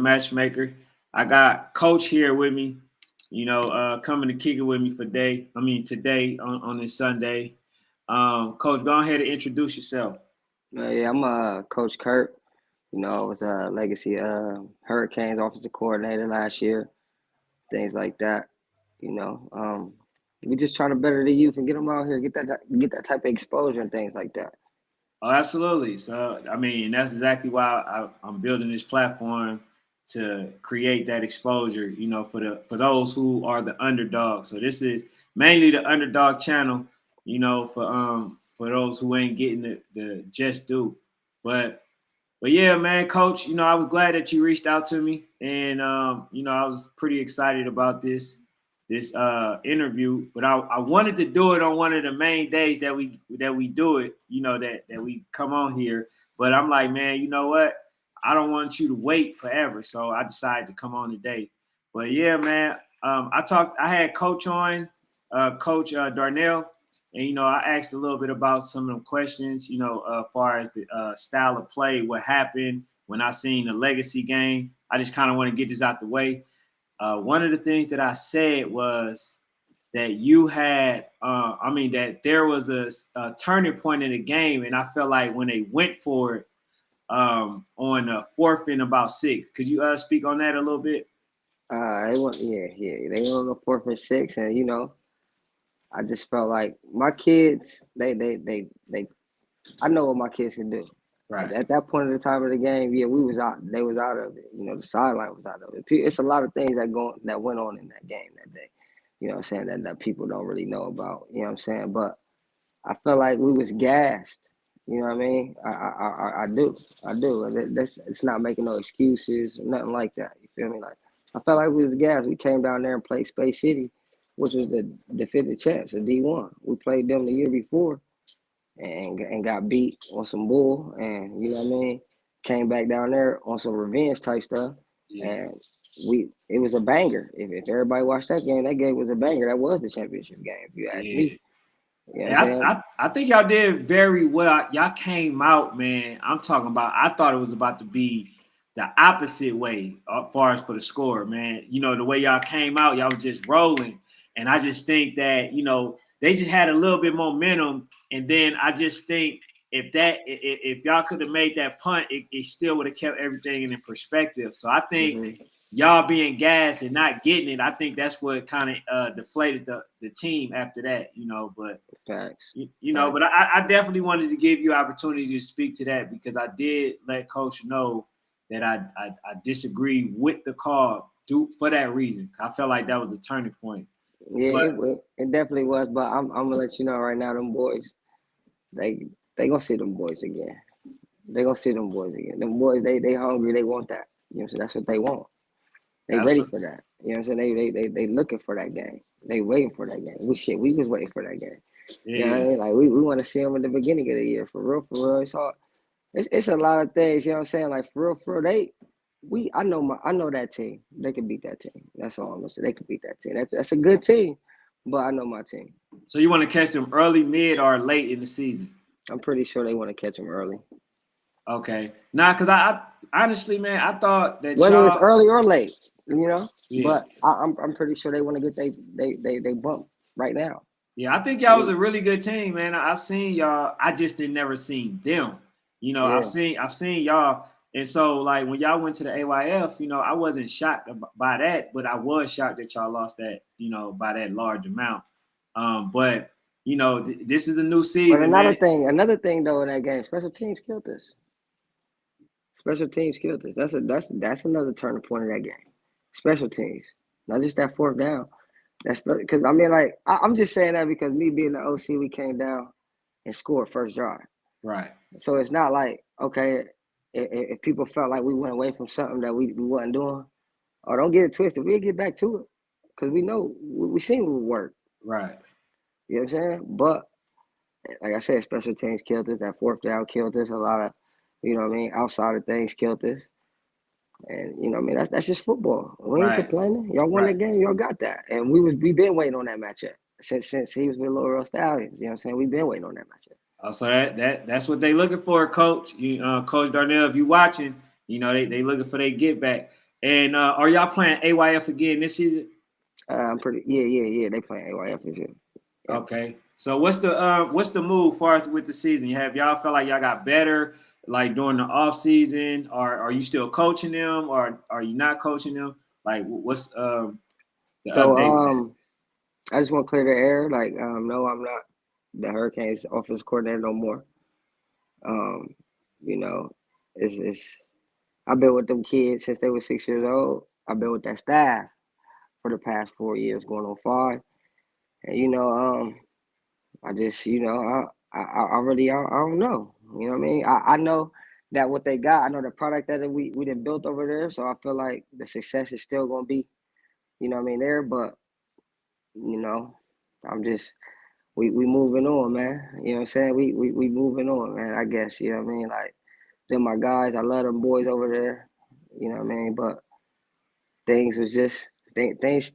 matchmaker. I got Coach here with me, coming to kick it with me today on this Sunday. Coach, go ahead and introduce yourself. Yeah, I'm Coach Curt. I was a legacy Hurricanes offensive coordinator last year, things like that. You know, um, we just trying to better the youth and get them out here, get that type of exposure and things like that. Oh, absolutely. So, I mean, that's exactly why I'm building this platform to create that exposure, for those who are the underdog. So this is mainly the underdog channel, for those who ain't getting the just due. But but yeah, man, Coach, I was glad that you reached out to me, and I was pretty excited about this interview. But I wanted to do it on one of the main days that we do it, that we come on here. But I'm like, man, you know what? I don't want you to wait forever, so I decided to come on today. But yeah, man, I had Coach on, Coach Darnell, and I asked a little bit about some of them questions, as far as the style of play, what happened when I seen the legacy game. I just kind of want to get this out the way. One of the things that I said was that that there was a turning point in the game, and I felt like when they went for it on fourth and about six. Could you speak on that a little bit? Yeah. They went on the 4th and 6th, and I just felt like my kids, they. I know what my kids can do. Right. At that point in the time of the game, yeah, we was out. They was out of it. The sideline was out of it. It's a lot of things that went on in that game that day. What I'm saying, that people don't really know about. What I'm saying, but I felt like we was gassed. You know what I mean? I do. I do. And it's not making no excuses or nothing like that. You feel me? Like, I felt like we was gassed. We came down there and played Space City, which was the defending champs, the D1. We played them the year before and got beat on some bull, and you know what I mean. Came back down there on some revenge type stuff, Yeah. and it was a banger. If everybody watched that game was a banger. That was the championship game, if you ask Yeah. me. You know what I'm Yeah, saying? I think y'all did very well. Y'all came out, man. I'm talking about. I thought it was about to be the opposite way, as far as for the score, man. The way y'all came out, y'all was just rolling, and I just think that they just had a little bit momentum, and then I just think if y'all could have made that punt, it still would have kept everything in perspective. So I think Mm-hmm. y'all being gassed and not getting it, I think that's what kind of deflated the team after that, But Facts. but Facts. I definitely wanted to give you opportunity to speak to that because I did let Coach know that I disagree with the call for that reason. I felt like that was a turning point. Yeah, But it definitely was. But I'm gonna let you know right now, them boys, they they gonna see them boys again. They gonna see them boys again. Them boys, they hungry. They want that. So that's what they want. They ready absolutely, for that. I'm saying? They looking for that game. They waiting for that game. We was waiting for that game. You know what I yeah, mean? Like we want to see them in the beginning of the year. For real, for real. It's a lot of things, what I'm saying? Like for real, I know that team. They can beat that team. That's all I'm gonna say. They can beat that team. That's a good team. But I know my team. so you want to catch them early, mid, or late in the season? I'm pretty sure they want to catch them early. Okay, nah, because I honestly, man, I thought that Whether it's y'all, early or late. yeah. But I'm pretty sure they want to get they bump right now. Yeah, I think y'all was a really good team, man. I seen y'all. I just did never seen them. I've Yeah. seen y'all, and so like when y'all went to the AYF, I wasn't shocked by that, but I was shocked that y'all lost that, by that large amount. But this is a new But season, man. another thing though in that game, special teams killed us. Special teams killed us. That's another turning point in that game. Special teams, not just that fourth down. That's because I mean, like I'm just saying that because me being the OC, we came down and scored first drive. Right. So it's not like okay, if people felt like we went away from something that we wasn't doing, or don't get it twisted, we'll get back to it because we know we seen it work. Right. You know what I'm saying? But like I said, special teams killed us. That fourth down killed us. A lot of, what I mean, outside of things killed us. And what I mean, that's just football. We ain't Right. complaining. Y'all won Right. that game. Y'all got that. And we been waiting on that matchup since he was with Little Real Stallions. You know what I'm saying? We've been waiting on that matchup. So that's what they looking for, Coach. Coach Darnell, if you watching, they looking for their get back. And are y'all playing AYF again this season? I'm pretty. Yeah. They playing AYF this year. Yeah. Okay. So what's the move far as with the season? Have y'all felt like y'all got better like during the off season, or are you still coaching them, or are you not coaching them? Like what's the So update with that? I just want to clear the air. Like no, I'm not the Hurricanes offense coordinator no more. Um, you know, it's I've been with them kids since they were 6 years old. I've been with that staff for the past 4 years, going on 5. And I just I really I don't know. You know what I mean? I know that what they got. I know the product that we done built over there. So I feel like the success is still gonna be, you know what I mean, there. But you know, I'm just we moving on, man. You know what I'm saying? We moving on, man. I guess you know what I mean. Like they're my guys. I love them boys over there. You know what I mean? But things was just things is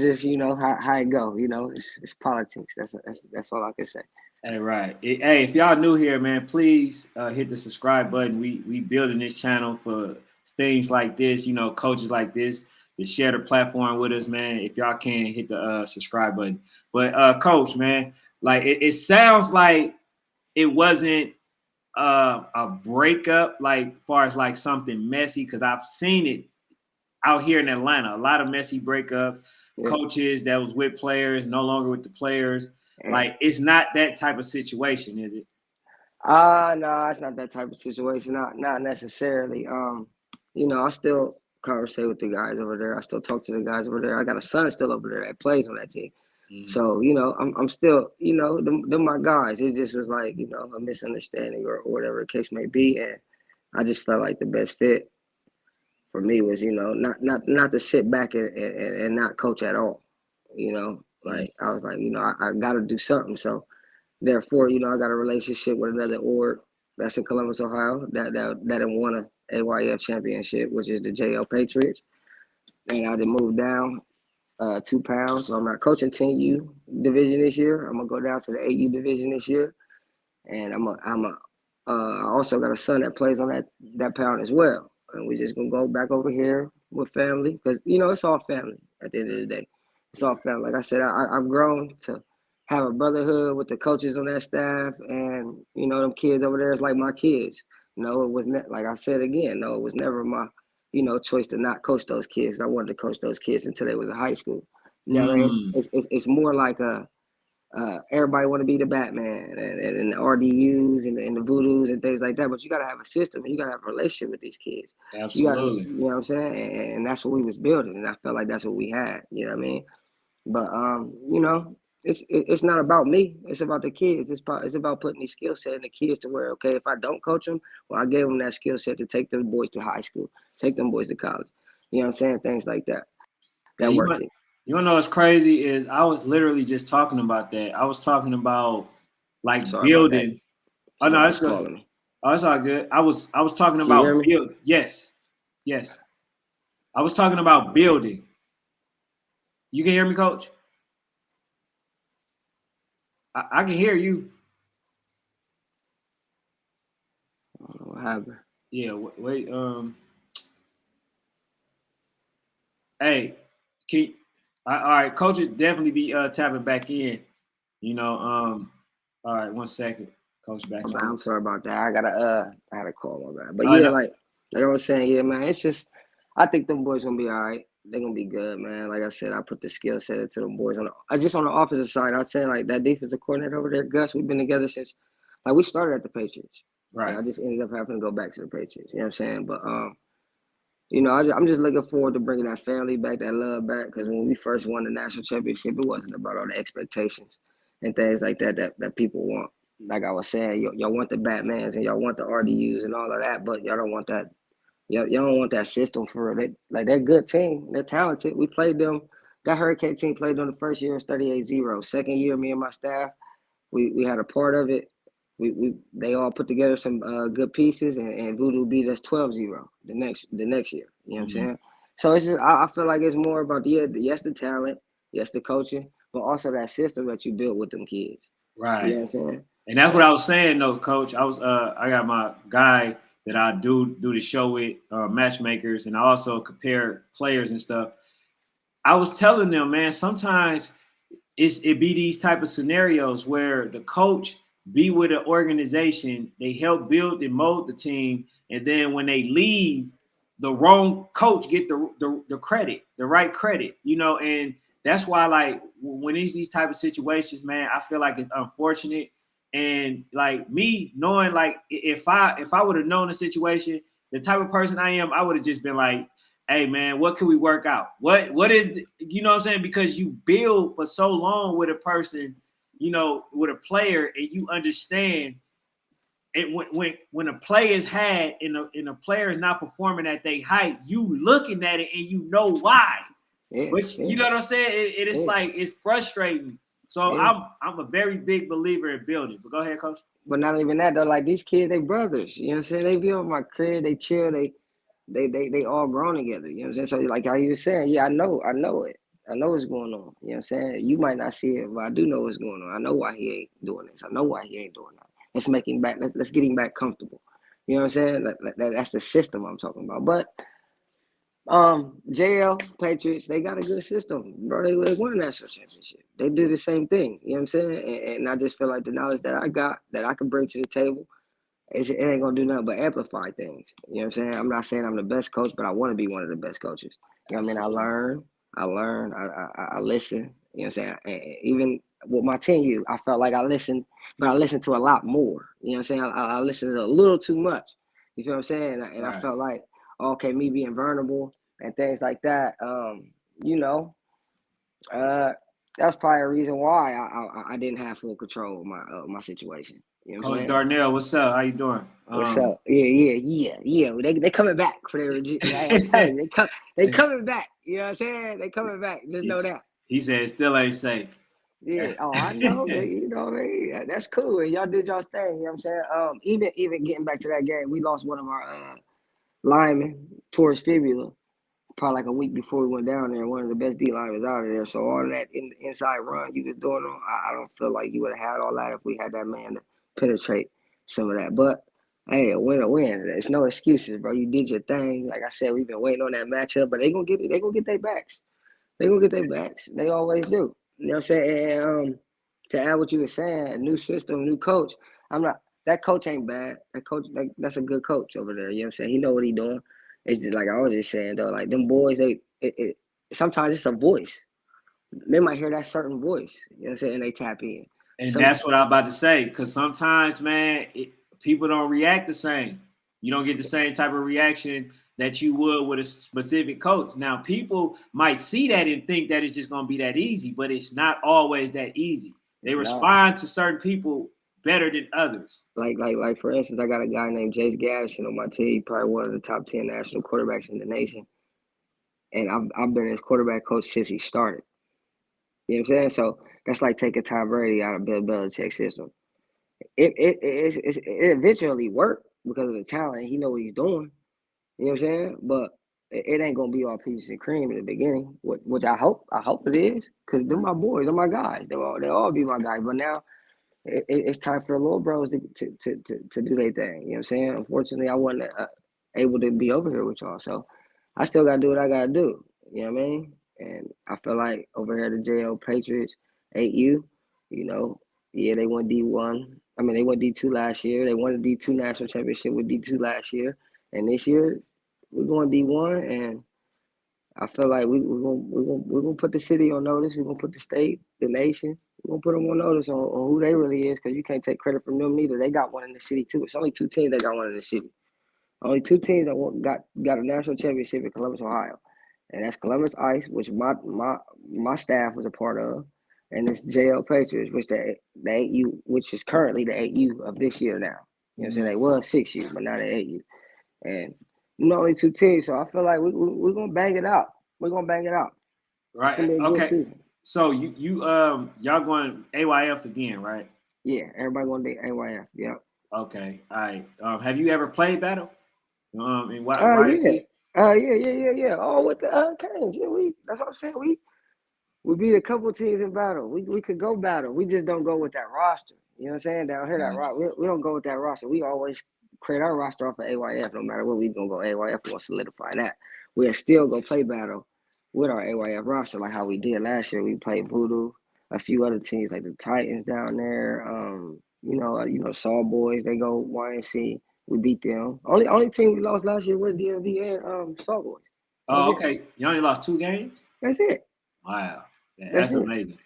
just how it go. It's politics. That's all I can say. Hey, right. Hey, if y'all new here, man, please hit the subscribe button. We building this channel for things like this, coaches like this to share the platform with us, man. If y'all can hit the subscribe button. But coach, man, like it sounds like it wasn't a breakup, like far as like something messy, because I've seen it out here in Atlanta. A lot of messy breakups, Yeah. coaches that was with players, no longer with the players. Yeah. Like it's not that type of situation, is it? No, it's not that type of situation. Not necessarily. I still conversate with the guys over there. I still talk to the guys over there. I got a son still over there that plays on that team. Mm-hmm. So, I'm still, them my guys. It just was like, a misunderstanding or whatever the case may be. And I just felt like the best fit for me was, not to sit back and not coach at all. Like I was like, I got to do something. So therefore, I got a relationship with another org that's in Columbus, Ohio, that won a AYF championship, which is the JL Patriots. And I did move down 2 pounds. So I'm not coaching 10U division this year. I'm gonna go down to the 8U division this year, and I also got a son that plays on that pound as well. And we're just gonna go back over here with family because it's all family at the end of the day. It's all family. Like I said, I've grown to have a brotherhood with the coaches on that staff, and them kids over there is like my kids. It was like I said again. No, it was never my choice to not coach those kids. I wanted to coach those kids until they was in high school. You know what I mean? It's more like everybody want to be the Batman and the RDUs and the voodoos and things like that. But you got to have a system and you got to have a relationship with these kids. Absolutely. You know what I'm saying? And that's what we was building. And I felt like that's what we had. You know what I mean? But, it's not about me. It's about the kids. It's about putting these skill set in the kids to where, okay, if I don't coach them, well, I gave them that skill set to take them boys to high school, take them boys to college. You know what I'm saying? Things like that. That worked it. You wanna know what's crazy is I was literally just talking about that. I was talking about like Sorry about that. building. Oh no, that's good. Calling me. Oh, it's all good. I was talking Can you hear about me? build. Yes. I was talking about building. You can hear me, coach? I can hear you. What happened? Yeah, wait. Hey, all right, coach would definitely be tapping back in. All right, 1 second, coach back in. I'm sorry about that. I had a call my bad. But No. like I was saying, yeah, man, it's just I think them boys gonna be all right. They're gonna be good, man. Like I said, I put the skill set into them boys I just on the offensive side, I was saying like that defensive coordinator over there, Gus, we've been together since like we started at the Patriots. Right. And I just ended up having to go back to the Patriots. You know what I'm saying? But I'm just looking forward to bringing that family back, that love back. Because when we first won the national championship, it wasn't about all the expectations and things like that people want. Like I was saying, y'all want the Batmans and y'all want the RDUs and all of that, but y'all don't want that. Y'all don't want that system for it. They're a good team. They're talented. We played them. That Hurricane team played them the first year. It was 38-0. Second year, me and my staff, we had a part of it. They all put together some good pieces, and Voodoo beat us 12-0 the next year. You know what I'm saying? So it's just I feel like it's more about the talent, yes, the coaching, but also that system that you built with them kids. Right. You know what I'm saying? And that's what I was saying, though, coach. I got my guy that I do the show with matchmakers, and I also compare players and stuff. I was telling them, man, sometimes it be these type of scenarios where the coach be with an organization, they help build and mold the team, and then when they leave, the wrong coach get the credit, the right credit, and that's why like when these type of situations, man, I feel like it's unfortunate. And like me knowing like if I would have known the situation, the type of person I am, I would have just been like, hey man, what can we work out? What is what I'm saying? Because you build for so long with a person, with a player, and you understand it when a player is had and a player is not performing at their height, you looking at it and you know why. Yeah, But you yeah, know what I'm saying? It's yeah, like it's frustrating. So yeah. I'm a very big believer in building. But go ahead, coach. But not even that though. Like these kids, they brothers. You know what I'm saying? They be on my crib. They chill. They all grown together. You know what I'm saying? So like how you were saying, yeah, I know it. I know what's going on. You know what I'm saying? You might not see it, but I do know what's going on. I know why he ain't doing this. I know why he ain't doing that. Let's make him back. Let's get him back comfortable. You know what I'm saying? That's the system I'm talking about. But JL Patriots, they got a good system, bro. They won a national championship. They do the same thing. You know what I'm saying? And I just feel like the knowledge that I got that I can bring to the table, it ain't gonna do nothing but amplify things. You know what I'm saying? I'm not saying I'm the best coach, but I want to be one of the best coaches. You know what I mean? I listen. You know what I'm saying? And even with my tenure, I felt like I listened, but I listened to a lot more. You know what I'm saying? I listened to a little too much. You feel what I'm saying? And I Right. felt like, okay, me being vulnerable and things like that. You know, uh, that's probably a reason why I didn't have full control of my situation. You know what I'm Coach saying? Darnell, what's up? How you doing? What's up? Yeah. They coming back for their. I'm telling you, they coming back. You know what I'm saying? They coming back. Just know that. He said it still ain't safe. Yeah. Oh, I know. You know what I mean? That's cool. And y'all did y'all's thing. You know what I'm saying? Even getting back to that game, we lost one of our linemen towards fibula. Probably like a week before we went down there, one of the best D linemen out of there. So all of that inside run you was doing, I don't feel like you would have had all that if we had that man to penetrate some of that. But hey, a win, a win. There's no excuses, bro. You did your thing. Like I said, we've been waiting on that matchup, but they gonna get it. They gonna get their backs. They gonna get their backs. They always do. You know what I'm saying? And, to add what you were saying, new system, new coach. I'm not. That coach ain't bad. That coach, that's a good coach over there. You know what I'm saying? He know what he doing. It's just like I was just saying though, like them boys, sometimes it's a voice. They might hear that certain voice, you know what I'm saying, and they tap in. And that's what I'm about to say. Because sometimes, man, people don't react the same. You don't get the same type of reaction that you would with a specific coach. Now, people might see that and think that it's just going to be that easy, but it's not always that easy. They Nah. respond to certain people better than others. Like for instance, I got a guy named Jace Gaddison on my team, probably one of the top 10 national quarterbacks in the nation. And I've been his quarterback coach since he started. You know what I'm saying? So that's like taking Tom Brady out of Bill Belichick's system. It eventually worked because of the talent. He know what he's doing. You know what I'm saying? But it ain't gonna be all peaches and cream in the beginning, which I hope it is, because they're my boys, they're my guys. They all be my guys. But now it's time for the little bros to do their thing. You know what I'm saying? Unfortunately, I wasn't able to be over here with y'all, so I still gotta do what I gotta do. You know what I mean? And I feel like over here the JL Patriots, 8U, you know, yeah, they won D1. I mean, they won D2 last year. They won the D2 national championship with D2 last year, and this year we're going D1, and I feel like we're gonna put the city on notice. We're gonna put the state, the nation. We're gonna put them on notice on who they really is, because you can't take credit from them neither. They got one in the city too. It's only two teams that got one in the city. Only two teams that got a national championship in Columbus, Ohio, and that's Columbus Ice, which my staff was a part of, and it's JL Patriots, which the 8U, which is currently the 8U of this year now. You know what I'm saying? They was 6U, but now they're 8U. And only two teams, so I feel like we're gonna bang it out. We're gonna bang it out. It's gonna Right. be a good Okay. season. So y'all going AYF again, right? Yeah, everybody gonna do AYF. Yeah. Okay. All right. Have you ever played battle? In Yeah. YSC? Yeah. Oh, with the Canes. Yeah, that's what I'm saying. We beat a couple teams in battle. We could go battle. We just don't go with that roster. You know what I'm saying? Down here, that Gotcha. roster. We don't go with that roster. We always create our roster off of AYF. No matter what, we gonna go AYF. We gonna solidify that. We'll still go play battle with our AYF roster, like how we did last year. We played Voodoo, a few other teams like the Titans down there. Saw Boys. They go YNC. We beat them. Only team we lost last year was DMV and Saw Boys. Oh, okay. You only lost 2 games? That's it. Wow. That's That's it. amazing.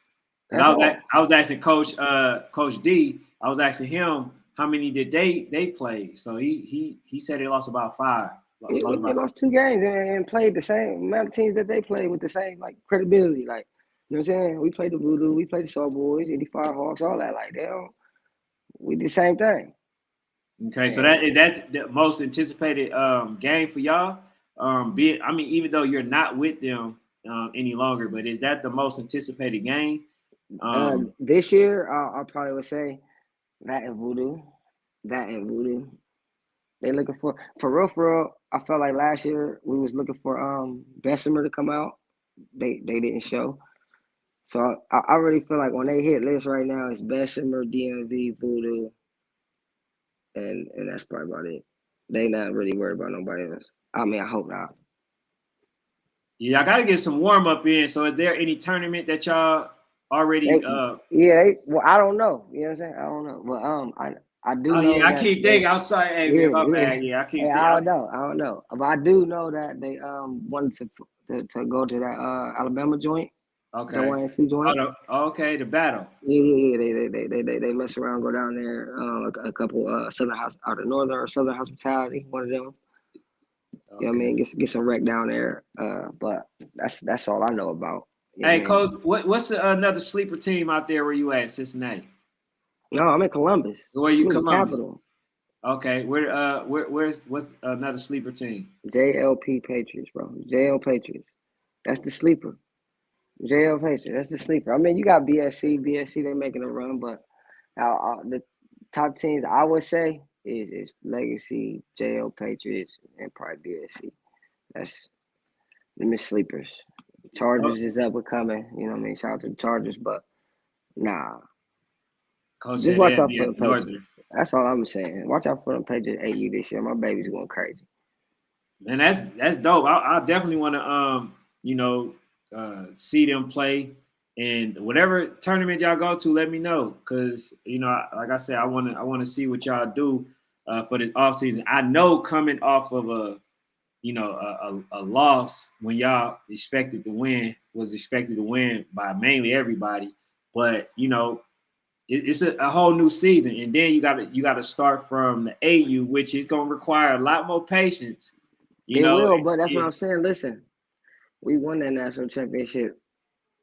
That's all. I was asking Coach D, I was asking him how many did they play. So he said they lost about 5. We lost 2 games and played the same amount of teams that they played with the same like credibility. Like, you know what I'm saying? We played the Voodoo, we played the Saw Boys, 85 Hawks, all that. Like, we did the same thing. Okay, so that's the most anticipated game for y'all. Even though you're not with them any longer, but is that the most anticipated game? This year, I probably would say that and Voodoo. They looking for real. I felt like last year we was looking for Bessemer to come out. They didn't show. So I really feel like when they hit list right now, it's Bessemer, DMV, Voodoo, and that's probably about it. They not really worried about nobody else. I mean, I hope not. Yeah, I got to get some warm up in. So, is there any tournament that y'all already? Well, I don't know. You know what I'm saying? I don't know. But I do know. Yeah, I keep thinking outside. Hey, man, my bad. Yeah, I keep thinking. I don't know. But I do know that they wanted to go to that Alabama joint. Okay. The YNC joint. Okay, the battle. Yeah. They mess around, go down there. A couple Southern Northern or Southern Hospitality, one of them. Okay. You know what I mean? Get some wreck down there. But that's all I know about. Hey, Coach, what's another sleeper team out there where you at, Cincinnati? No, I'm in Columbus. Where you Columbus? Capital. Okay, what's another sleeper team? JLP Patriots, bro. JL Patriots. That's the sleeper. JL Patriots. That's the sleeper. I mean, you got BSC. BSC, they making a run, but the top teams I would say is Legacy, JL Patriots, and probably BSC. That's the sleepers. Chargers is up and coming. You know what I mean? Shout out to the Chargers, but nah. Coach just watch out for the Patriots. That's all I'm saying. Watch out for the Patriots AU this year. My baby's going crazy. Man, that's dope. I definitely want to see them play. And whatever tournament y'all go to, let me know. Cause like I said, I wanna see what y'all do for this offseason. I know coming off of a loss when y'all was expected to win by mainly everybody, but it's a whole new season, and then you got to start from the AU, which is going to require a lot more patience. It will, but that's what I'm saying. Listen, we won that national championship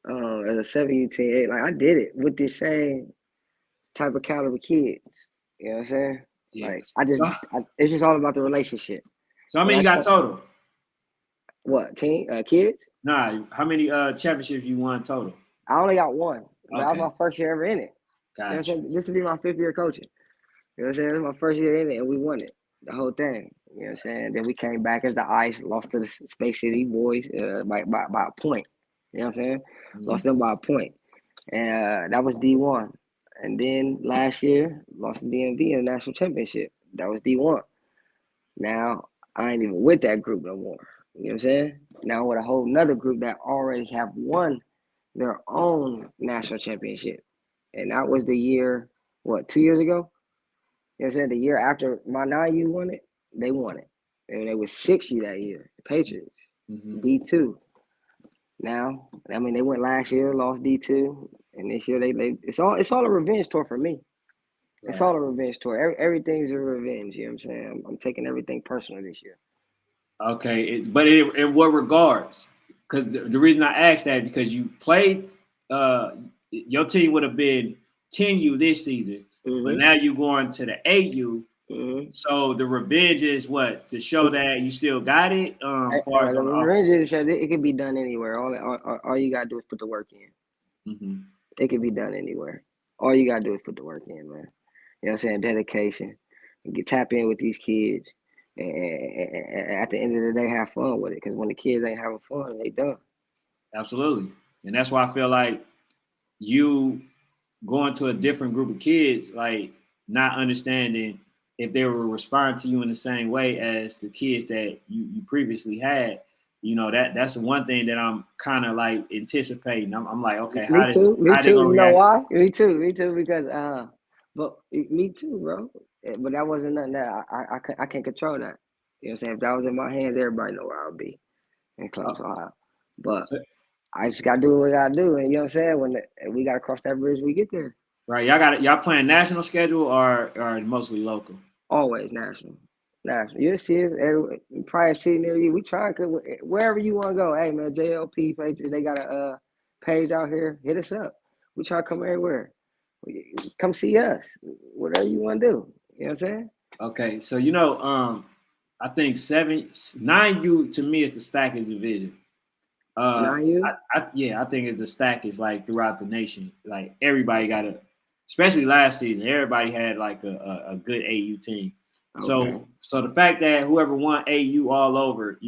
as a 7U Like I did it with the same type of caliber kids. You know what I'm saying? Yeah. Like it's just all about the relationship. So how many you got total? What kids? Nah, how many championships you won total? I only got one. But that was my first year ever in it. Gotcha. You know what I'm saying? This will be my 5th year coaching. You know what I'm saying? This is my first year in it, and we won it, the whole thing. You know what I'm saying? Then we came back as the Ice, lost to the Space City boys by a point. You know what I'm saying? Mm-hmm. Lost them by a point. And that was D1. And then last year, lost to DMV in the national championship. That was D1. Now, I ain't even with that group no more. You know what I'm saying? Now with a whole nother group that already have won their own national championship. And that was the year, 2 years ago? You know what I'm saying? The year after my 9U won it, they won it. And they was 6U that year, the Patriots, D2. Now, I mean, they went last year, lost D2, and this year it's all a revenge tour for me. Right. It's all a revenge tour. Everything's a revenge. You know what I'm saying? I'm taking everything personal this year. Okay, but in what regards? Because the reason I asked that because you played, your team would have been 10U this season, but now you're going to the 8U. So the revenge is what? To show that you still got it? The revenge is to show that it can be done anywhere. All you got to do is put the work in. It can be done anywhere. All you got to do is put the work in, man. You know what I'm saying? Dedication. Tap in with these kids. And at the end of the day, have fun with it. Because when the kids ain't having fun, they done. Absolutely. And that's why I feel like you going to a different group of kids, like not understanding if they were responding to you in the same way as the kids that you previously had, that's the one thing that I'm kind of like anticipating. I'm like, okay, Me too. Me how they too. gonna You know react? why? Me too. Me too. Because but me too, bro. But that wasn't nothing that I can't control that. You know what I'm saying? If that was in my hands, everybody know where I would be in Uh, Columbus, Ohio. But so, I just gotta do what we gotta do, and you know what I'm saying. We gotta cross that bridge when we get there. right, y'all playing national schedule or mostly local? Always national. National. You'll see us you probably sitting there. We try to wherever you want to go. Hey man, JLP Patriots, they got a page out here. Hit us up. We try to come everywhere. Come see us. Whatever you want to do. You know what I'm saying? Okay, so I think 9U to me is the stackers division. Not you. Yeah, I think it's the stackers like throughout the nation. Like everybody got especially last season, everybody had like a good AU team. Okay. So the fact that whoever won AU all over,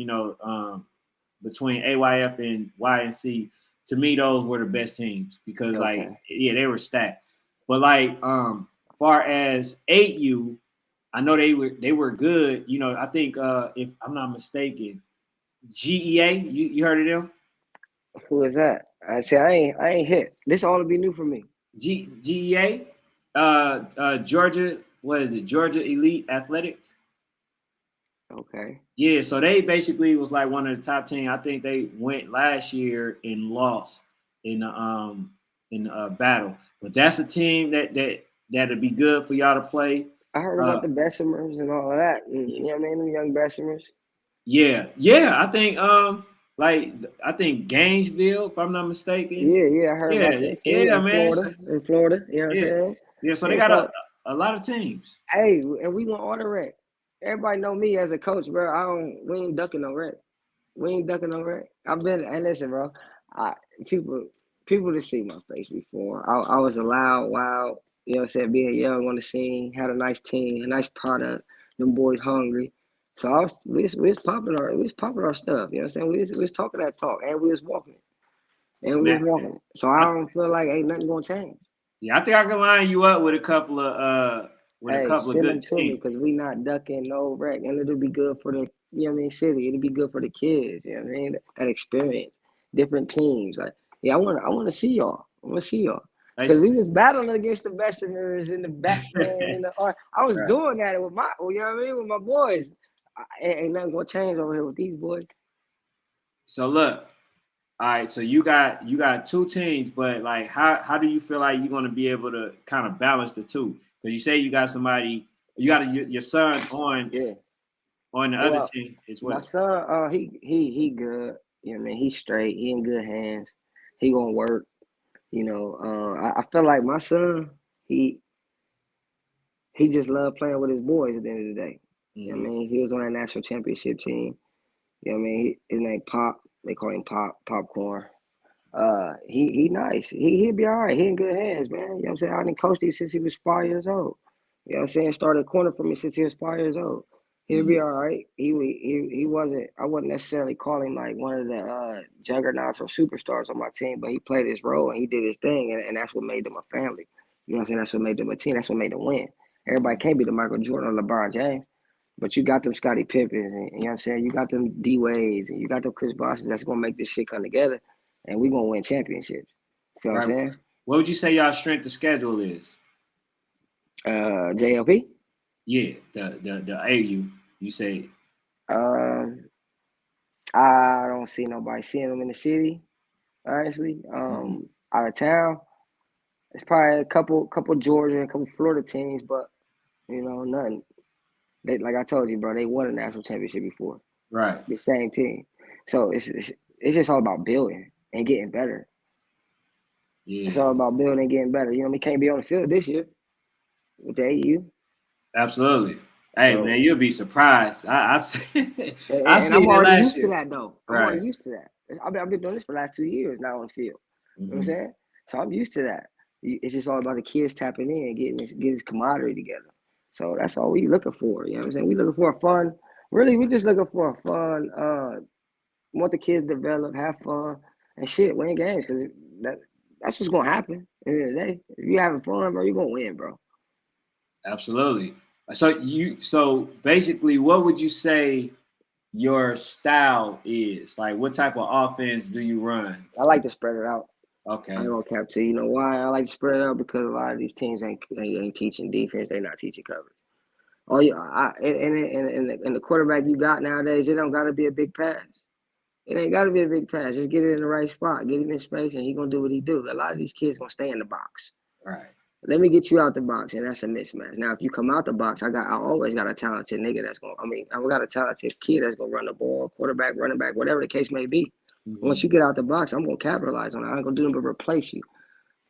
between AYF and YNC, to me those were the best teams because like Okay. yeah, they were stacked. But like far as 8U, I know they were good. I think if I'm not mistaken, GEA, you heard of them? Who is that? I say I ain't hit. This all to be new for me. GEA, Georgia, what is it? Georgia Elite Athletics. Okay. Yeah, so they basically was like one of the top 10. I think they went last year and lost in the battle. But that's a team that'd be good for y'all to play. I heard about Uh, the Bessemers and all of that. And, you know what I mean? Them young Bessemers. yeah. I think Gainesville, if I'm not mistaken. Yeah, I heard about Yeah, that team yeah, in man. Florida. In Florida, you know what I'm Yeah, saying? yeah. So they Yeah, got a, so a lot of teams. hey, and we want all the rec. Everybody know me as a coach, bro. We ain't ducking no rec. We ain't ducking no rec. I've been and listen, bro. I people people to see my face before. I was a loud, wild, you know what I'm saying, being young on the scene, had a nice team, a nice product, them boys hungry. So we was popping our stuff, you know what I'm saying? We was talking that talk and we was walking. And we was Man, walking. So I don't feel like ain't nothing gonna change. yeah, I think I can line you up with a Hey, couple of send good them to me teams. because we not ducking no wreck, and it'll be good for the you know what I mean city. It'll be good for the kids. You know what I mean that experience, different teams. Like yeah, I want to see y'all. I want to see y'all because Nice. we was battling against the Westerners in the backman and the art. I was Right. doing that with you know what I mean, with my boys. Ain't nothing gonna change over here with these boys. So look, all right. So you got two teams, but like, how do you feel like you're gonna be able to kind of balance the two? Because you say you got somebody, you got your son Yeah. on the other Well, team as my well. son, he good. You know what I mean? He's straight. He in good hands. He gonna work. You know, I feel like my son, he he just loved playing with his boys at the end of the day. You know what I Hmm. mean? He was on that national championship team. You know what I mean? His name Pop. They call him Popcorn. He nice. He'll be all right. He in good hands, man. You know what I'm saying? I done coached him since he was 5 years old. You know what I'm saying? Started corner for me since he was 5 years old. He'll be Hmm. all right. He wasn't. I wouldn't necessarily call him like one of the juggernauts or superstars on my team, but he played his role and he did his thing, and that's what made them a family. You know what I'm saying? That's what made them a team. That's what made them win. Everybody can't be the Michael Jordan or LeBron James, but you got them Scottie Pippins, and you know what I'm saying? You got them D Wades, and you got them Chris Bosses that's gonna make this shit come together, and we gonna win championships. You know what I'm Right. saying? What would you say y'all strength of schedule is? JLP. Yeah, the AU. You say Um, I don't see nobody seeing them in the city. Honestly, mhm. out of town, it's probably a couple Georgia and a couple Florida teams, but you know, nothing. They like I told you, bro. They won a national championship before. Right. The same team, so it's just all about building and getting better. It's Yeah. all about building and getting better. You know, we can't be on the field this year with the AU. Absolutely. Hey man, So, you'll be surprised. I and I'm seen it already last used to year. that though. I'm already Right. used to that. I've been doing this for the last 2 years now on the field. You know what I'm Hmm. saying? So I'm used to that. It's just all about the kids tapping in, getting this camaraderie together. So that's all we looking for. You know what I'm saying? We looking for a fun. Really, we just looking for a fun. Want the kids to develop, have fun, and shit. Win games because that that's what's gonna happen. At the end of the day, if you having fun, bro, you gonna win, bro. Absolutely. So basically, what would you say your style is? Like, what type of offense do you run? I like to spread it out. I Okay, ain't gonna cap to you. You know why I like to spread it out? Because a lot of these teams ain't teaching defense. They not teaching coverage. Oh yeah, and the quarterback you got nowadays, it don't got to be a big pass. It ain't got to be a big pass. Just get it in the right spot, get him in space, and he gonna do what he do. A lot of these kids gonna stay in the box. right. Let me get you out the box, and that's a mismatch. Now, if you come out the box, I always got a talented nigga that's going. I got a talented kid that's gonna run the ball, quarterback, running back, whatever the case may be. Once Hmm. you get out the box, I'm gonna capitalize on it. I ain't gonna do nothing but replace you.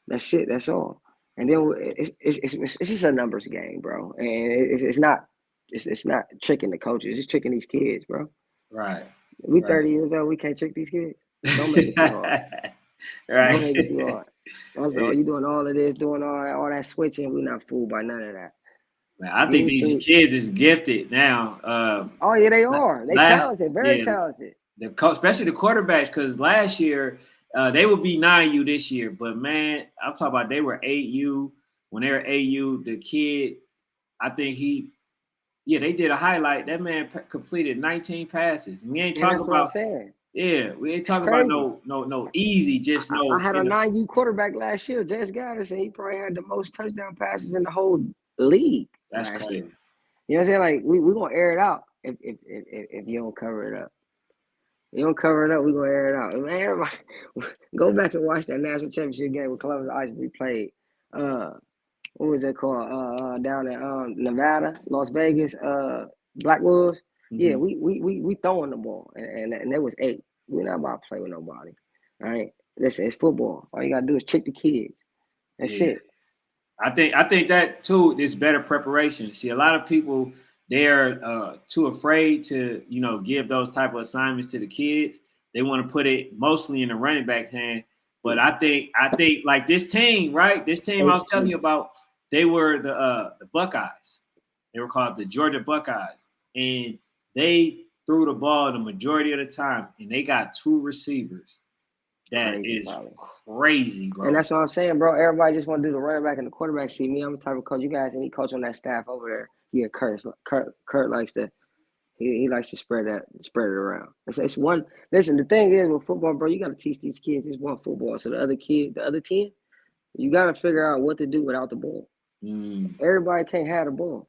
That's it. That's all. And then it's just a numbers game, bro. And it's not it's not tricking the coaches. It's tricking these kids, bro. Right, We right. 30 years old. We can't trick these kids. Don't make it too hard. Don't Right. make it too hard. That's all. It- You doing all of this, doing all that switching. We not fooled by none of that. Man, I think These these dudes. kids is gifted now. Oh yeah, they are. They Last, talented, very yeah, talented. especially the quarterbacks, because last year they would be 9U this year, but man, I'm talking about they were 8U. When they were 8U, the kid, I think yeah, they did a highlight. That man completed 19 passes. We ain't And talking that's what I'm about, saying. yeah, we ain't It's talking about crazy. no easy, just I no had a in the. 9U quarterback last year, Jess Gaddis, and he probably had the most touchdown passes in the whole league That's last year. crazy. You know what I'm saying? Like we gonna air it out if you don't cover it up. You don't cover it up, we gonna air it out. Man, everybody, go back and watch that national championship game with Columbus Ice we played. Uh, what was that called? Down in Nevada, Las Vegas, Black Wolves. Yeah, Hmm. we throwing the ball, and there was 8. We're not about to play with nobody. All right, listen, it's football. All you gotta do is trick the kids. That's Yeah. it. I think that too is better preparation. See, a lot of people they're too afraid to give those type of assignments to the kids. They want to put it mostly in the running back's hand. But I think like this team, right? This team I And was telling you about, they were the Buckeyes. They were called the Georgia Buckeyes, and they threw the ball the majority of the time, and they got 2 receivers. That crazy, is probably. crazy, And bro. that's what I'm saying, bro. Everybody just want to do the running back and the quarterback. See me, I'm the type of coach. You guys, any coach on that staff over there, yeah, Curt likes to. He likes to spread it around. It's one. Listen, the thing is with football, bro, you got to teach these kids it's one football. So the other 10, you got to figure out what to do without the ball. Mm. Everybody can't have the ball.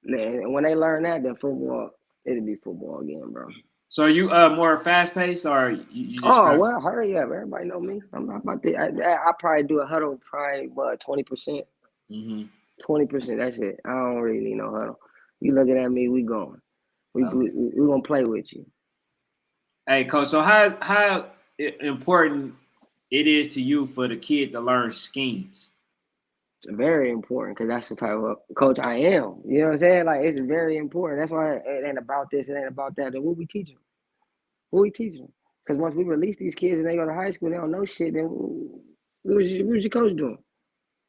Man, and when they learn that, then football, it'll be football again, bro. So you more fast paced, or you just Oh kind of? well, hurry up! Everybody know me. I'm not about to. I probably do a huddle, probably what 20%. Hmm. 20%. That's it. I don't really need no huddle. You looking at me? We going. Okay. We gonna play with you. Hey, coach. So how important it is to you for the kid to learn schemes? Very important because that's the type of coach I am. You know what I'm saying? Like it's very important. That's why it ain't about this, it ain't about that. Then what we teach them? What we teach them? Because once we release these kids and they go to high school, they don't know shit. Then what was your coach doing?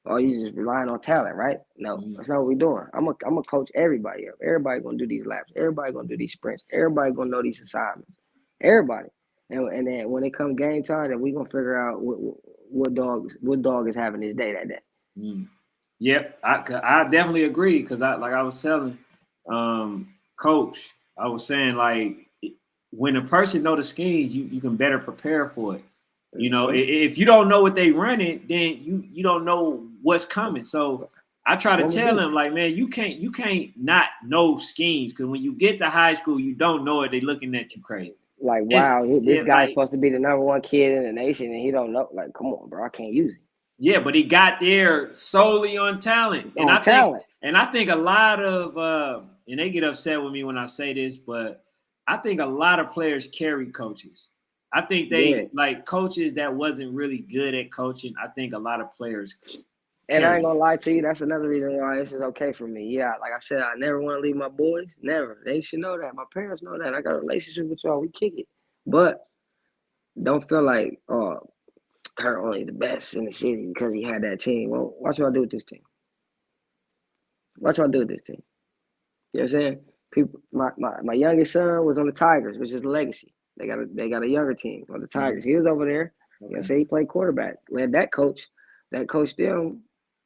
Oh, you just relying on talent, right? No, Hmm. that's not what we're doing. I'm a coach everybody up. Everybody gonna do these laps. Everybody gonna do these sprints. Everybody gonna know these assignments. Everybody. And then when it comes game time, then we gonna figure out what dog is having his day that day. Mm. Yep, I definitely agree because I was telling coach, I was saying like when a person know the schemes, you can better prepare for it. Mm-hmm. If you don't know what they running, then you don't know what's coming. So I try to What we tell do? them like, man, you can't not know schemes because when you get to high school, you don't know it. They looking at you crazy. Like, It's wow, yeah, this guy's like supposed to be the #1 kid in the nation, and he don't know. Like, come on, bro, I can't use him yeah, but he got there solely on talent, and on I think talent. and I think a lot of and they get upset with me when I say this, but I think a lot of players carry coaches. I think Yeah, they like coaches that wasn't really good at coaching. I think a lot of players and I ain't carry. gonna lie to you. That's another reason why this is okay for me. Yeah, like I said, I never want to leave my boys. Never. They should know that. My parents know that. I got a relationship with y'all. We kick it, but don't feel like Kurt only the best in the city because he had that team. Well, watch what I do with this team. Watch what I do with this team. You know what I'm saying? People, my youngest son was on the Tigers, which is a legacy. They got a younger team on the Tigers. Mhm. He was over there. You know, Okay. say he played quarterback. Led that coach them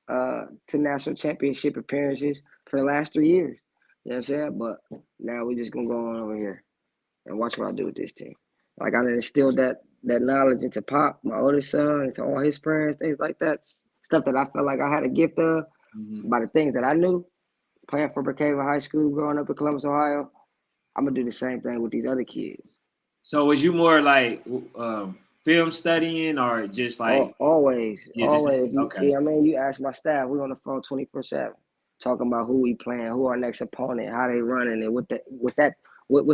to national championship appearances. for the last 3 years. You know what I'm saying? But now we just gonna go on over here and watch what I do with this team. Like I instilled that knowledge into Pop, my oldest son, into all his friends, things like that. Stuff that I felt like I had a gift of by the things that I knew playing for Brookhaven High School, growing up in Columbus, Ohio. I'm gonna do the same thing with these other kids. So was you more like film studying or just like Always. okay? I mean, you ask my staff, we on the phone 24/7, talking about who we playing, who our next opponent, how they running, and what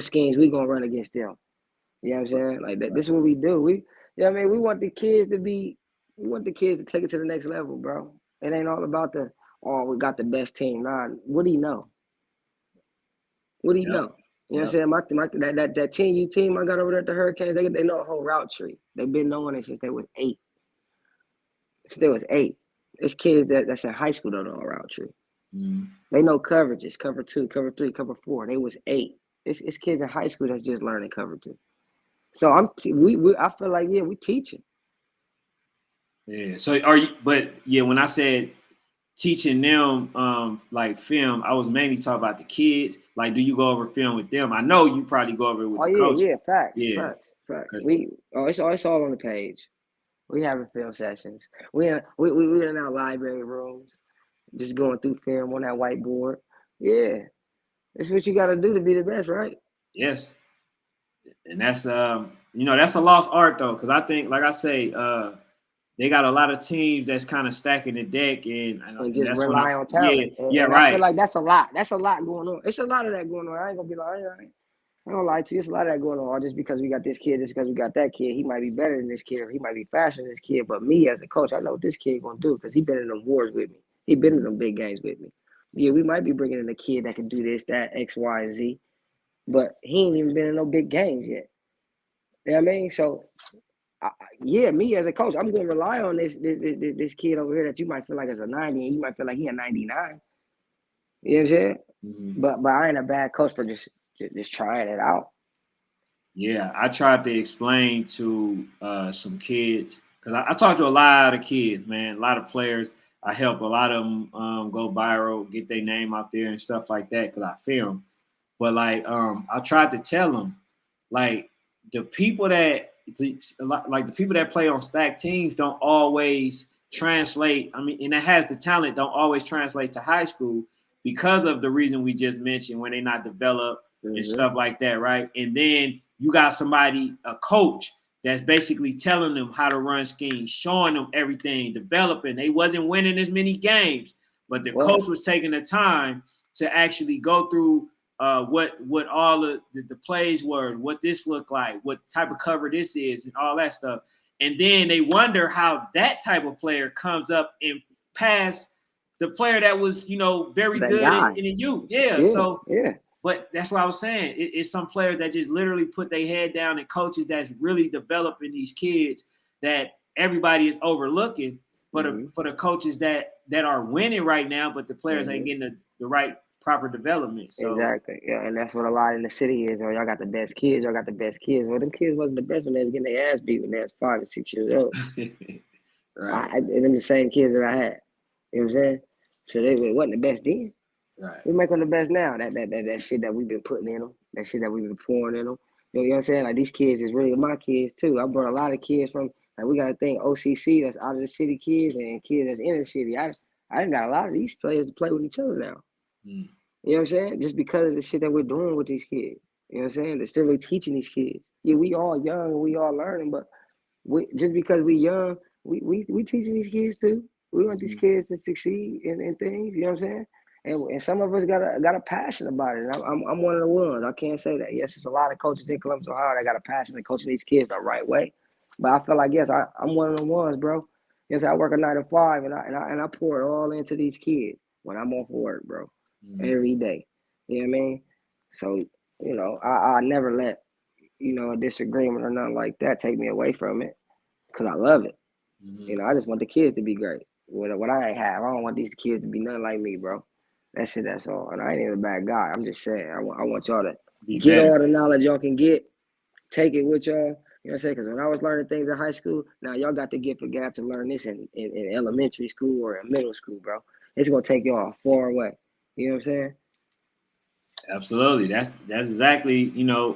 schemes we gonna run against them. You know what I'm saying? Like that. This is what we do. You know what I mean? We want the kids to take it to the next level, bro. It ain't all about we got the best team. Nah, what do you know? What do you know? You know what I'm saying? That 10U team I got over there at the Hurricanes, they know a whole route tree. They've been knowing it since they was 8. Since they was 8. It's kids that's in high school don't know a route tree. They know coverages, cover 2, cover 3, cover 4. They was 8. It's kids in high school that's just learning cover 2. So I feel like we teaching. Yeah. So are you? But yeah, when I said teaching them like film, I was mainly talking about the kids. Like, do you go over film with them? I know you probably go over it with the coach. Facts. It's all on the page. We having film sessions. We in our library rooms, just going through film on that whiteboard. Yeah, that's what you got to do to be the best, right? Yes, and that's that's a lost art though, because I think, like I say, they got a lot of teams that's kind of stacking the deck and just that's rely on talent. Yeah, and right. I feel like that's a lot. That's a lot going on. It's a lot of that going on. I ain't gonna be like, I don't lie to you. It's a lot of that going on. Just because we got this kid, just because we got that kid, he might be better than this kid, or he might be faster than this kid. But me as a coach, I know what this kid gonna do because he been in them wars with me. He been in them big games with me. Yeah, we might be bringing in a kid that can do this, that, X, Y, and Z, but he ain't even been in no big games yet. You know what I mean? So, me as a coach, I'm gonna rely on this kid over here that you might feel like is a 90, and you might feel like he a 99. You know what I'm saying? But I ain't a bad coach for just trying it out. Yeah, I tried to explain to some kids because I talked to a lot of kids, man, a lot of players. I help a lot of them go viral, get their name out there and stuff like that because I film. But like, I tried to tell them, like, the people that play on stacked teams don't always translate. I mean, and that has the talent don't always translate to high school because of the reason we just mentioned when they're not developed and stuff like that, right? And then you got somebody, a coach, that's basically telling them how to run schemes, showing them everything, developing. They wasn't winning as many games, but the coach was taking the time to actually go through what all the plays were, what this looked like, what type of cover this is, and all that stuff. And then they wonder how that type of player comes up and pass the player that was, very that good in the youth. Yeah. So yeah. But that's what I was saying. It's some players that just literally put their head down, and coaches that's really developing these kids that everybody is overlooking for the coaches that are winning right now, but the players ain't getting the right proper development. So exactly, yeah, and that's what a lot in the city is. Y'all got the best kids. Y'all got the best kids. Well, them kids wasn't the best when they was getting their ass beat when they was 5 and 6 years old. Right, and them the same kids that I had. You know what I'm saying? So they wasn't the best then. Right. We make them the best now. That shit that we've been putting in them. That shit that we've been pouring in them. You know what I'm saying? Like these kids is really my kids too. I brought a lot of kids from. Like we got to think OCC that's out of the city kids and kids that's in the city. I done got a lot of these players to play with each other now. You know what I'm saying? Just because of the shit that we're doing with these kids. You know what I'm saying? They're still really teaching these kids. Yeah, we all young and we all learning, but just because we young, we teaching these kids too. We want these kids to succeed in things. You know what I'm saying? And some of us got a passion about it. And I'm one of the ones. I can't say that. Yes, it's a lot of coaches in Columbus, Ohio that got a passion to coaching these kids the right way. But I feel like yes, I'm one of the ones, bro. Yes, I work a 9 to 5, and I pour it all into these kids when I'm off work, bro. Every day. You know what I mean? So I never let a disagreement or nothing like that take me away from it because I love it. I just want the kids to be great. What I ain't have, I don't want these kids to be nothing like me, bro. That's it. That's all. And I ain't even a bad guy. I'm just saying. I want y'all to get all the knowledge y'all can get. Take it with y'all. You know what I'm saying? Because when I was learning things in high school, now y'all got the gift of gab to learn this in elementary school or in middle school, bro. It's gonna take y'all far away. You know what I'm saying? Absolutely. That's exactly,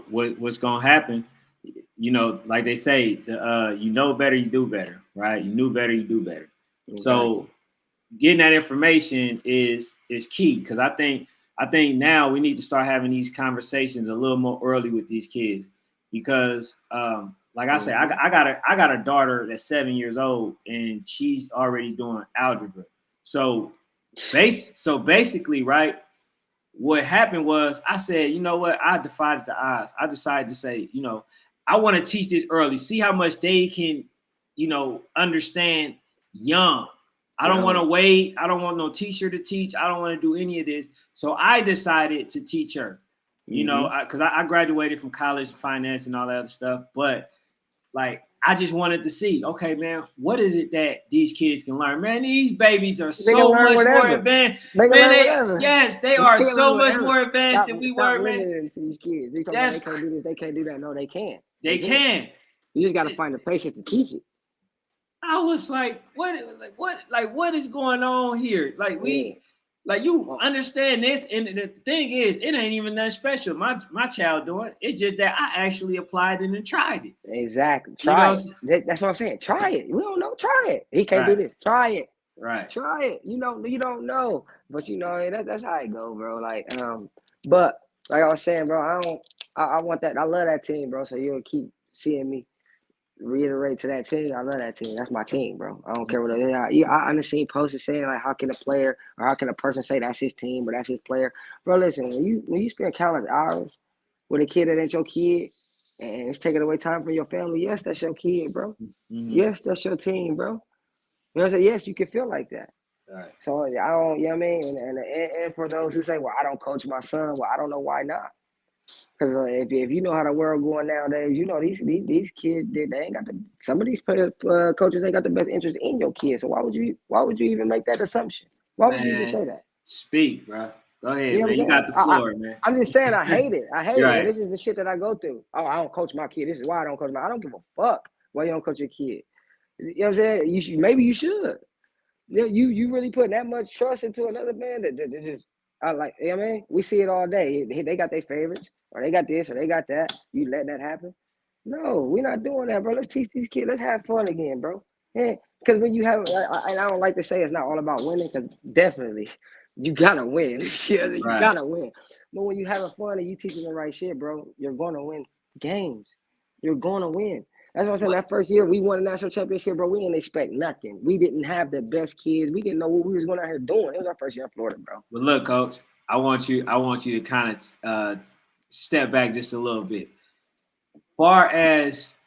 what's gonna happen. Like they say, you know better, you do better, right? You knew better, you do better. So Exactly. getting that information is key, because I think now we need to start having these conversations a little more early with these kids, because like I say, I, Mm-hmm. got- I got a daughter that's 7 years old, and she's already doing algebra. So basically, right, what happened was I said, you know what, I defied the odds. I decided to say, I want to teach this early, see how much they can, understand young. I don't want to Young. wait. I don't want no teacher to teach. I don't want to do any of this. So I decided to teach her, Mm-hmm. because I graduated from college, finance and all that other stuff. But like, I just wanted to see, okay, man, what is it that these kids can learn? Man, these babies are They can so learn much more whatever. advanced. They can Man, learn whatever. they They are can learn so much whatever. more advanced than we Stop were, man. limiting to these kids. They talking about That's they can't do this, they can't do that. No, they can. They they can. can. You just gotta find the patience to teach it. I was like, what is going on here? Yeah. Like, you Oh, understand this, and the thing is, it ain't even that special. My child doing it. It's just that I actually applied it and tried it. exactly. You Try know, it. That's what I'm saying. Try it. We don't know. Try it. He can't do right, this. Try it. right. Try it. You don't know. But that's how it go, bro. But like I was saying, bro, I want that. I love that team, bro. So you'll keep seeing me reiterate to that team. I love that team. That's my team, bro. I don't care what they are. I understand posters saying like, how can a player or how can a person say that's his team or that's his player, bro? Listen, when you spend countless hours with a kid that ain't your kid, and it's taking away time from your family, yes, that's your kid, bro. Mm-hmm. Yes, that's your team, bro. You know what I'm saying? Yes, you can feel like that. Right. So I don't, you know what I mean? And for those who say, well, I don't coach my son, well, I don't know why not. Because if you know how the world going nowadays, you know these kids they ain't got some of these coaches ain't got the best interest in your kids. So why would you even make that assumption? Why would you even Man, say that? speak, bro. Go You ahead, know what man. I'm You saying? got the floor, man. I'm just saying I hate it. I hate it, and Right. this is the shit that I go through. Oh, I don't coach my kid. This is why I don't coach my. I don't give a fuck why you don't coach your kid. You know what I'm saying? Maybe you should. Yeah, you really putting that much trust into another man that just I like. You know what I mean? We see it all day. They got their favorites, or they got this, or they got that. You letting that happen? No, we're not doing that, bro. Let's teach these kids. Let's have fun again, bro. Yeah, because when you have, and I don't like to say it's not all about winning, because definitely you gotta win. You Right. gotta win. But when you having fun and you teaching the right shit, bro, you're gonna win games. You're gonna win. That's what I'm saying. What? That first year we won a national championship, bro. We didn't expect nothing. We didn't have the best kids. We didn't know what we was going out here doing. It was our first year in Florida, bro. But look, coach, I want you to kind of step back just a little bit. Far as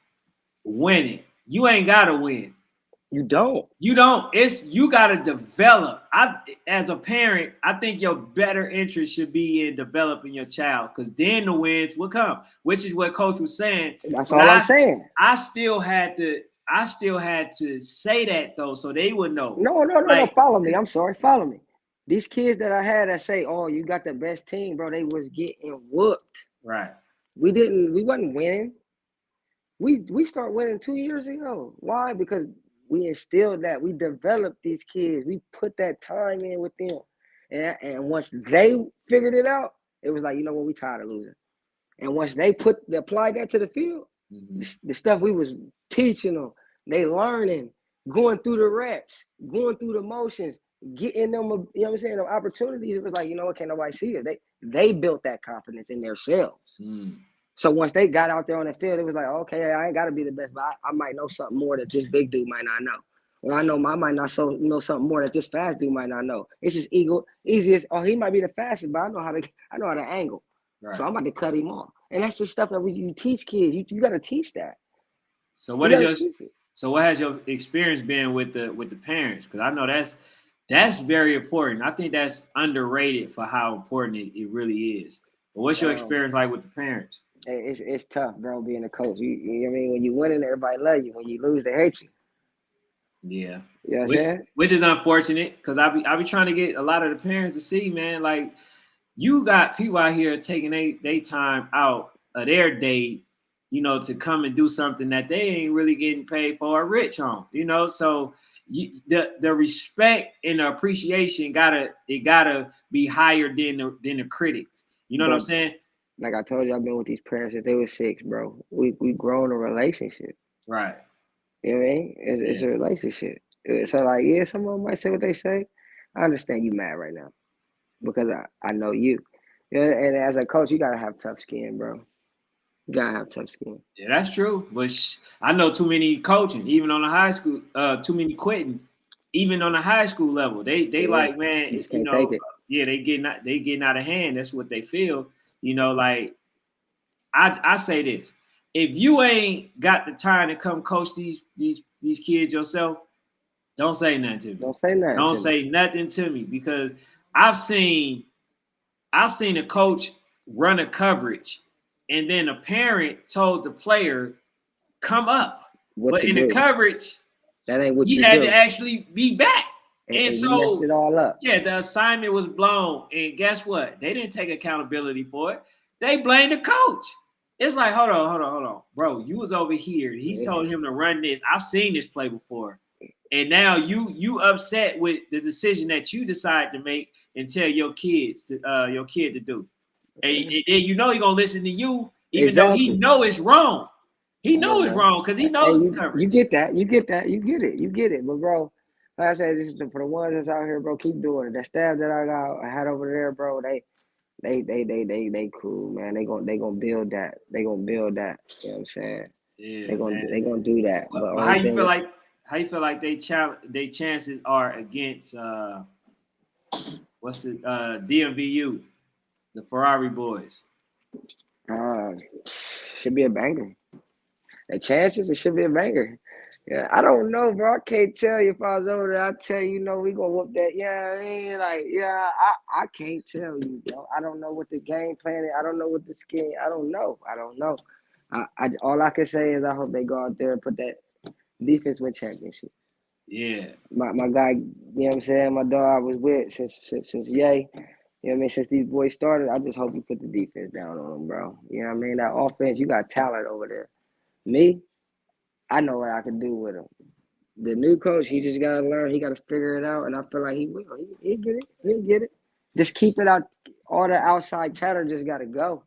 winning, you ain't gotta win. You don't. You don't. It's you got to develop. As a parent, I think your better interest should be in developing your child, because then the wins will come, which is what Coach was saying. That's But all I'm saying. I still had to say that though, so they would know. No. Like, Follow me. I'm sorry. Follow me. These kids that I had that say, "Oh, you got the best team, bro," they was getting whooped. right, We didn't. We wasn't winning. We start winning 2 years ago. Why? Because we instilled that. We developed these kids. We put that time in with them, and once they figured it out, it was like, you know what, we tired of losing. And once they applied that to the field, mm-hmm. the stuff we was teaching them, they learning, going through the reps, going through the motions, getting them, you know what I'm saying, the opportunities. It was like, you know what, can't nobody see it. They built that confidence in themselves. Mm. So once they got out there on the field, it was like, okay, I ain't got to be the best, but I might know something more that this big dude might not know. Or I might not know something more that this fast dude might not know. It's just easiest. Oh, he might be the fastest, but I know how to angle. So Right. I'm about to cut him off. And that's the stuff that you teach kids. You got to teach that. So You what is got to your teach it. so what has your experience been with the parents? Because I know that's very important. I think that's underrated for how important it really is. But what's your Um, experience like with the parents? it's tough, bro, being a coach. You know what I mean? When you winning, everybody love you. When you lose, they hate you. Yeah, You know what I'm which saying? which is unfortunate, because I be trying to get a lot of the parents to see, man, like, you got people out here taking they time out of their day to come and do something that they ain't really getting paid for or rich on, So the respect and the appreciation gotta be higher than the critics. You know what I'm But saying? like I told you, I've been with these parents since they were 6, bro. We grown a relationship. Right. You know what I mean? It's Yeah. a relationship. So like, yeah, some of them might say what they say. I understand you mad right now because I know you. And as a coach, you gotta have tough skin, bro. You gotta have tough skin. Yeah, that's true. But I know too many coaching, even on the high school, too many quitting, even on the high school level. They Yeah, like, man, you just can't take it. yeah, they getting out of hand. That's what they feel. Like I say this. If you ain't got the time to come coach these kids yourself, don't say nothing to me. Don't say nothing Don't to me. say nothing to me because I've seen I've seen a coach run a coverage and then a parent told the player come up. What But to in the do? coverage, That ain't what he you had to do, actually be back. And and you messed so, it all up. yeah, the assignment was blown. And guess what? They didn't take accountability for it. They blamed the coach. It's like, hold on. Bro, you was over here. He's Yeah. told him to run this. I've seen this play before. And now you upset with the decision that you decide to make and tell your kid to do. And then he gonna listen to you, even though he Exactly. know it's wrong. He Come know on, it's man. wrong because he Hey, knows the you coverage. get that. You get that. You get it. But bro, like I said, this is for the ones that's out here, bro. Keep doing it. That staff that I had over there, bro. They cool, man. They gonna build that. They gonna build that. You know what I'm saying? Yeah, They gonna do that. But But only thing, how you feel like they chances are against what's it DMVU, the Ferrari boys. uh, should be a banger. The chances, it should be a banger. Yeah, I don't know, bro. I can't tell you if I was over there. I tell you, we gonna whoop that. Yeah, I mean, like, yeah, I can't tell you, bro. I don't know what the game plan is. I don't know what the scheme. I don't know. I don't know. All I can say is I hope they go out there and put that defense win championship. Yeah, My guy, you know what I'm saying? My dog I was with since Yay. You know what I mean? Since these boys started, I just hope you put the defense down on them, bro. You know what I mean? That offense, you got talent over there. Me, I know what I can do with him. The new coach, he just gotta learn. He gotta figure it out, and I feel like he will. He'll get it. He'll get it. Just keep it out. All the outside chatter just gotta go.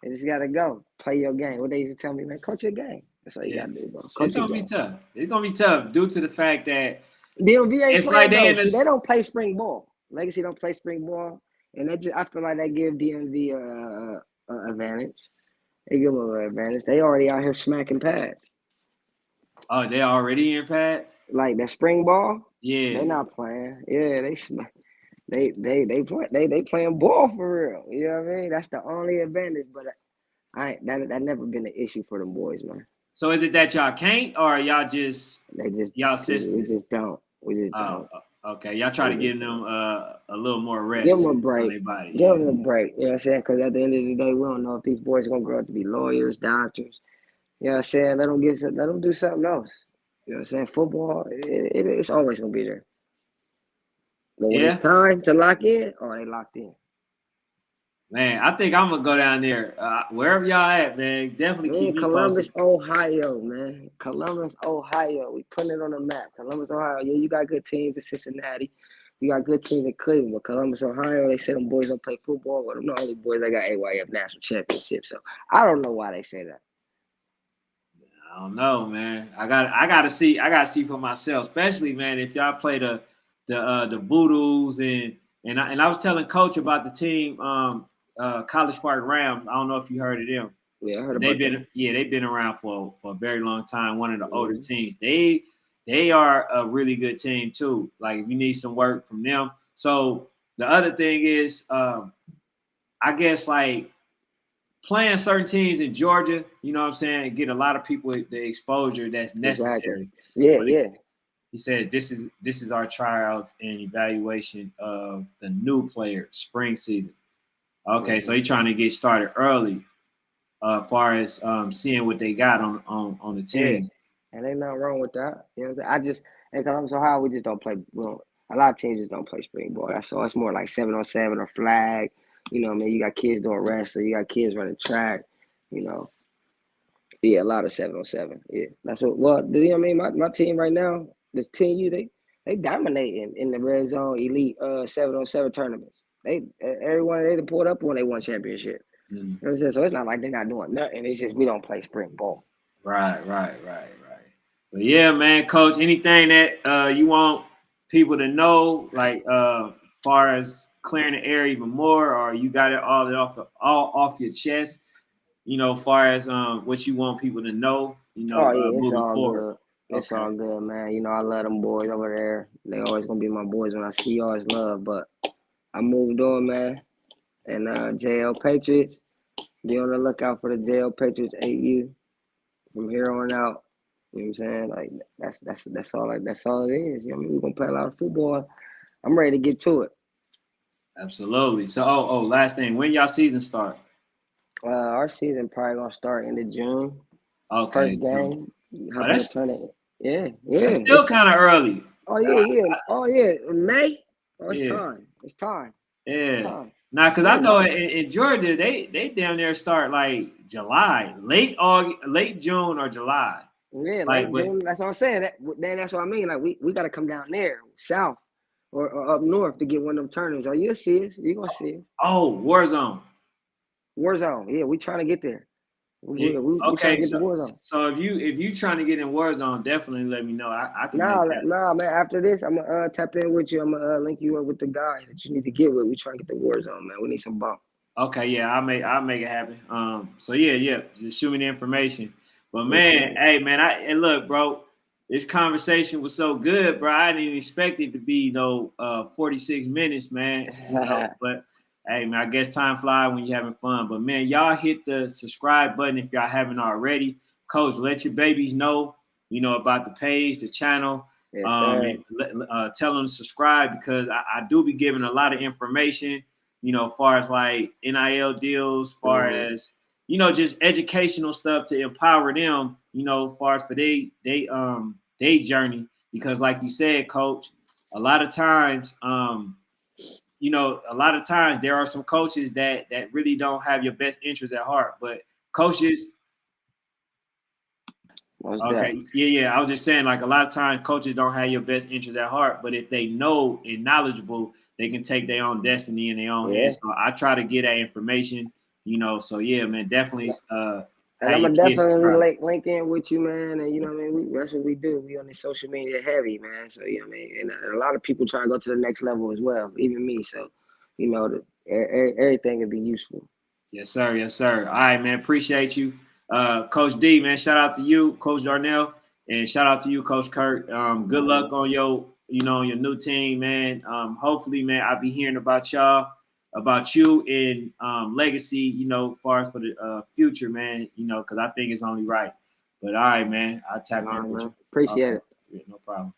It just gotta go. Play your game. What they used to tell me, man, coach your game. That's all you yeah. gotta do, bro. It's Coach your gonna be game. tough. It's gonna be tough due to the fact that DMV ain't it's like playing they though. in See, they this. don't play spring ball. Legacy don't play spring ball, and that just I feel like they give DMV a advantage. They give them an advantage. They already out here smacking pads. Oh, they already in pads. Like that spring ball, they Yeah, not playing. Yeah, they playing ball for real. You know what I mean? That's the only advantage. But I ain't that never been an issue for them boys, man. so is it that y'all can't, or y'all just They just y'all we sisters? just don't. We just Oh, don't. okay. Y'all try to We give just them don't. a little more Give them rest a on break. their body. Give Yeah. them a break. You know what I'm saying? Because at the end of the day, we don't know if these boys are gonna grow up to be lawyers, doctors. You know what I'm saying? Let them do something else. You know what I'm saying? Football, it's always gonna be there. But when it's Yeah, time to lock in, oh, they locked in. man. I think I'm gonna go down there wherever y'all at, man. Definitely keep Man, me posted. Columbus, Ohio, man. Columbus, Ohio. We putting it on the map. Columbus, Ohio. Yeah, you got good teams in Cincinnati. You got good teams in Cleveland. But Columbus, Ohio, they say them boys don't play football. But them the only boys that got AYF national championship. So I don't know why they say that. I don't know, man. I gotta see for myself, especially man, if y'all play the Voodoos and I was telling coach about the team College Park Rams. I don't know if you heard of them. Yeah, I heard But they've about that. been they've been around for a very long time. One of the older Mm-hmm. teams. They are a really good team too. Like if you need some work from them. So the other thing is I guess like playing certain teams in Georgia, you know what I'm saying, get a lot of people the exposure that's Exactly. necessary. Yeah, But yeah. he says this is our tryouts and evaluation of the new player spring season. Okay, so Mm-hmm. he's trying to get started early, far as seeing what they got on the Yeah. team. And ain't nothing wrong with that. You know what I'm saying? I just in Columbus, Ohio, we just don't play. Well, a lot of teams just don't play spring ball. That's all. It's more like 7-on-7 or flag. You know what I mean? You got kids doing wrestling. You got kids running track. You know, Yeah, a lot of 7-on-7. Yeah, that's what. Well, you know what I mean? My team right now, this 10U, they dominating in the red zone elite 7-on-7 tournaments. Everyone they pulled up when they won championship. Mm. You know what I'm saying? So it's not like they're not doing nothing. It's just we don't play sprint ball. Right. But yeah, man, coach, anything that you want people to know, like far as clearing the air even more, or you got it all off your chest, you know, far as what you want people to know, you know, Oh yeah, it's moving all forward. good. It's Okay. all good, man. You know I love them boys over there. They always gonna be my boys when I see y'all as love. But I moved on, man. And JL Patriots, be on the lookout for the JL Patriots 8U from here on out. You know what I'm saying? Like that's all it is. You know what I mean? We're gonna play a lot of football. I'm ready to get to it. Absolutely. So, last thing, when y'all season start? Our season probably gonna start into June. Okay, First June. game, Oh, hop in the tournament. Yeah. that's still kind of early. Oh yeah. May. Oh, it's Yeah, time. It's time. It's yeah. time. Now, It's because I ready. know in Georgia, they down there start like July, late August, late June or July. Yeah, Like, late but June. That's what I'm saying. That's what I mean. Like we got to come down there, south or up north to get one of them tournaments. Oh, you'll see us. You gonna see us. Warzone. Warzone. Yeah, we trying to get there. Yeah. We trying to Okay, get the so Warzone. so if you trying to get in Warzone, definitely let me know. I can make that. Nah, man. After this, I'm gonna tap in with you. I'm gonna link you up with the guy that you need to get with. We trying to get the Warzone, man. We need some bump. Okay, yeah, I'll make it happen. So yeah, just shoot me the information. But Appreciate man, it. hey man, and look, bro, this conversation was so good, bro. I didn't expect it to be 46 minutes, man. You know, but hey man, I guess time flies when you're having fun. But man, y'all hit the subscribe button if y'all haven't already. Coach, let your babies know, about the page, the channel. Yes, sir. And tell them to subscribe because I do be giving a lot of information, far as like NIL deals, far Mm-hmm. as, just educational stuff to empower them, far as for they journey. Because like you said, coach, a lot of times, there are some coaches that really don't have your best interest at heart. But coaches, What's that? okay, yeah. I was just saying, like a lot of times, coaches don't have your best interest at heart, but if they know and knowledgeable, they can take their own destiny in their own Yeah. hands. So I try to get that information, So yeah, man, definitely And have I'm your gonna kids subscribe. definitely link in with you, man. And you know what I mean. That's what we do. We on the social media heavy, man. So you know what I mean. And a lot of people try to go to the next level as well, even me. So everything will be useful. Yes, sir. Yes, sir. All right, man. Appreciate you, Coach D. Man, shout out to you, Coach Darnell, and shout out to you, Coach Curt. Good luck on your, on your new team, man. Hopefully, man, I'll be hearing about you in legacy, as far as for the future, man. Because I think it's only right. But all right, man, I'll tap All in right, with man. you. Appreciate Okay, it. yeah, no problem.